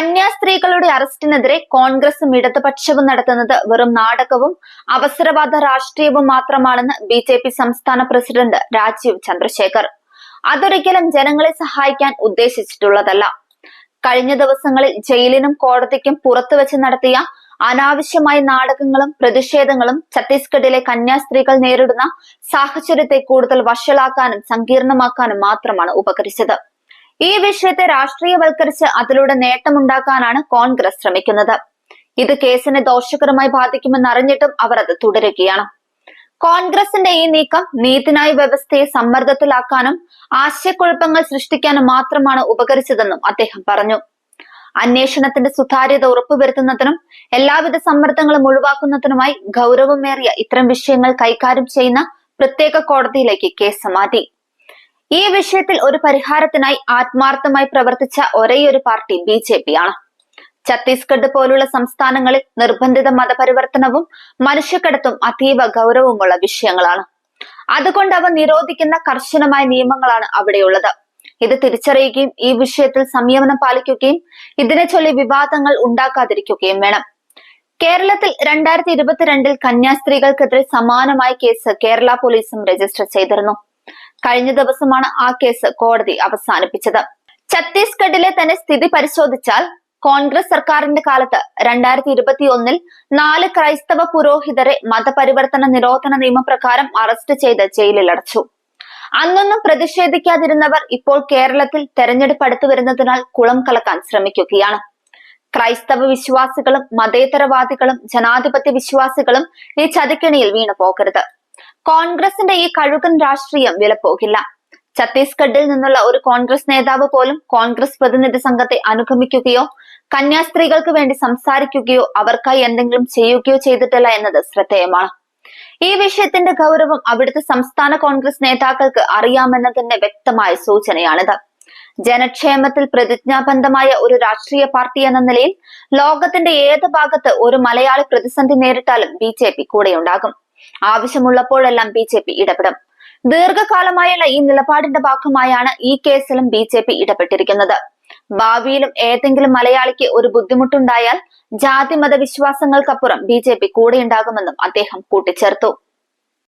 കന്യാസ്ത്രീകളുടെ അറസ്റ്റിനെതിരെ കോൺഗ്രസും ഇടതുപക്ഷവും നടത്തുന്നത് വെറും നാടകവും അവസരവാദ രാഷ്ട്രീയവും മാത്രമാണെന്ന് ബി.ജെ.പി. സംസ്ഥാന പ്രസിഡന്റ് രാജീവ് ചന്ദ്രശേഖർ. അതൊരിക്കലും ജനങ്ങളെ സഹായിക്കാൻ ഉദ്ദേശിച്ചിട്ടുള്ളതല്ല. കഴിഞ്ഞ ദിവസങ്ങളിൽ ജയിലിനും കോടതിക്കും പുറത്തുവച്ച് നടത്തിയ അനാവശ്യമായ നാടകങ്ങളും പ്രതിഷേധങ്ങളും ഛത്തീസ്ഗഡിലെ കന്യാസ്ത്രീകൾ നേരിടുന്ന സാഹചര്യത്തെ കൂടുതൽ വഷളാക്കാനും സങ്കീർണമാക്കാനും മാത്രമാണ് ഉപകരിച്ചത്. ഈ വിഷയത്തെ രാഷ്ട്രീയവൽക്കരിച്ച് അതിലൂടെ നേട്ടമുണ്ടാക്കാനാണ് കോൺഗ്രസ് ശ്രമിക്കുന്നത്. ഇത് കേസിനെ ദോഷകരമായി ബാധിക്കുമെന്നറിഞ്ഞിട്ടും അവർ അത് തുടരുകയാണ്. കോൺഗ്രസിന്റെ ഈ നീക്കം നീതിന്യായ വ്യവസ്ഥയെ സമ്മർദ്ദത്തിലാക്കാനും ആശയക്കുഴപ്പങ്ങൾ സൃഷ്ടിക്കാനും മാത്രമാണ് ഉപകരിച്ചതെന്നും അദ്ദേഹം പറഞ്ഞു. അന്വേഷണത്തിന്റെ സുതാര്യത ഉറപ്പുവരുത്തുന്നതിനും എല്ലാവിധ സമ്മർദ്ദങ്ങളും ഒഴിവാക്കുന്നതിനുമായി ഗൗരവമേറിയ ഇത്തരം വിഷയങ്ങൾ കൈകാര്യം ചെയ്യുന്ന പ്രത്യേക കോടതിയിലേക്ക് കേസ് മാറ്റി. ഈ വിഷയത്തിൽ ഒരു പരിഹാരത്തിനായി ആത്മാർത്ഥമായി പ്രവർത്തിച്ച ഒരേയൊരു പാർട്ടി ബി.ജെ.പി. ആണ്. ഛത്തീസ്ഗഡ് പോലുള്ള സംസ്ഥാനങ്ങളിൽ നിർബന്ധിത മതപരിവർത്തനവും മനുഷ്യക്കടത്തും അതീവ ഗൗരവമുള്ള വിഷയങ്ങളാണ്. അതുകൊണ്ട് അവ നിരോധിക്കുന്ന കർശനമായ നിയമങ്ങളാണ് അവിടെയുള്ളത്. ഇത് തിരിച്ചറിയുകയും ഈ വിഷയത്തിൽ സംയമനം പാലിക്കുകയും ഇതിനെ ചൊല്ലി വിവാദങ്ങൾ ഉണ്ടാക്കാതിരിക്കുകയും വേണം. കേരളത്തിൽ 2022 കന്യാസ്ത്രീകൾക്കെതിരെ സമാനമായ കേസ് കേരള പോലീസും രജിസ്റ്റർ ചെയ്തിരുന്നു. കഴിഞ്ഞ ദിവസമാണ് ആ കേസ് കോടതി അവസാനിപ്പിച്ചത്. ഛത്തീസ്ഗഡിലെ തന്നെ സ്ഥിതി പരിശോധിച്ചാൽ കോൺഗ്രസ് സർക്കാരിന്റെ കാലത്ത് 2021 4 ക്രൈസ്തവ പുരോഹിതരെ മതപരിവർത്തന നിരോധന നിയമപ്രകാരം അറസ്റ്റ് ചെയ്ത് ജയിലിലടച്ചു. അന്നൊന്നും പ്രതിഷേധിക്കാതിരുന്നവർ ഇപ്പോൾ കേരളത്തിൽ തെരഞ്ഞെടുപ്പ് അടുത്തു വരുന്നതിനാൽ കുളം കലക്കാൻ ശ്രമിക്കുകയാണ്. ക്രൈസ്തവ വിശ്വാസികളും മതേതരവാദികളും ജനാധിപത്യ വിശ്വാസികളും ഈ ചതിക്കെണിയിൽ വീണു പോകരുത്. കോൺഗ്രസിന്റെ ഈ കഴുകൻ രാഷ്ട്രീയം വിലപ്പോകില്ല. ഛത്തീസ്ഗഡിൽ നിന്നുള്ള ഒരു കോൺഗ്രസ് നേതാവ് പോലും കോൺഗ്രസ് പ്രതിനിധി സംഘത്തെ അനുഗമിക്കുകയോ കന്യാസ്ത്രീകൾക്ക് വേണ്ടി സംസാരിക്കുകയോ അവർക്കായി എന്തെങ്കിലും ചെയ്യുകയോ ചെയ്തിട്ടില്ല എന്നത് ശ്രദ്ധേയമാണ്. ഈ വിഷയത്തിന്റെ ഗൗരവം അവിടുത്തെ സംസ്ഥാന കോൺഗ്രസ് നേതാക്കൾക്ക് അറിയാമെന്നതിന്റെ വ്യക്തമായ സൂചനയാണിത്. ജനക്ഷേമത്തിൽ പ്രതിജ്ഞാബദ്ധമായ ഒരു രാഷ്ട്രീയ പാർട്ടി എന്ന നിലയിൽ ലോകത്തിന്റെ ഏത് ഭാഗത്ത് ഒരു മലയാളി പ്രതിസന്ധി നേരിട്ടാലും ബി.ജെ.പി. കൂടെയുണ്ടാകും. ആവശ്യമുള്ളപ്പോഴെല്ലാം ബി.ജെ.പി. ഇടപെടും. ദീർഘകാലമായുള്ള ഈ നിലപാടിന്റെ ഭാഗമായാണ് ഈ കേസിലും ബി.ജെ.പി. ഇടപെട്ടിരിക്കുന്നത്. ഭാവിയിലും ഏതെങ്കിലും മലയാളിക്ക് ഒരു ബുദ്ധിമുട്ടുണ്ടായാൽ ജാതി മത വിശ്വാസങ്ങൾക്കപ്പുറം ബി.ജെ.പി. കൂടെയുണ്ടാകുമെന്നും അദ്ദേഹം കൂട്ടിച്ചേർത്തു.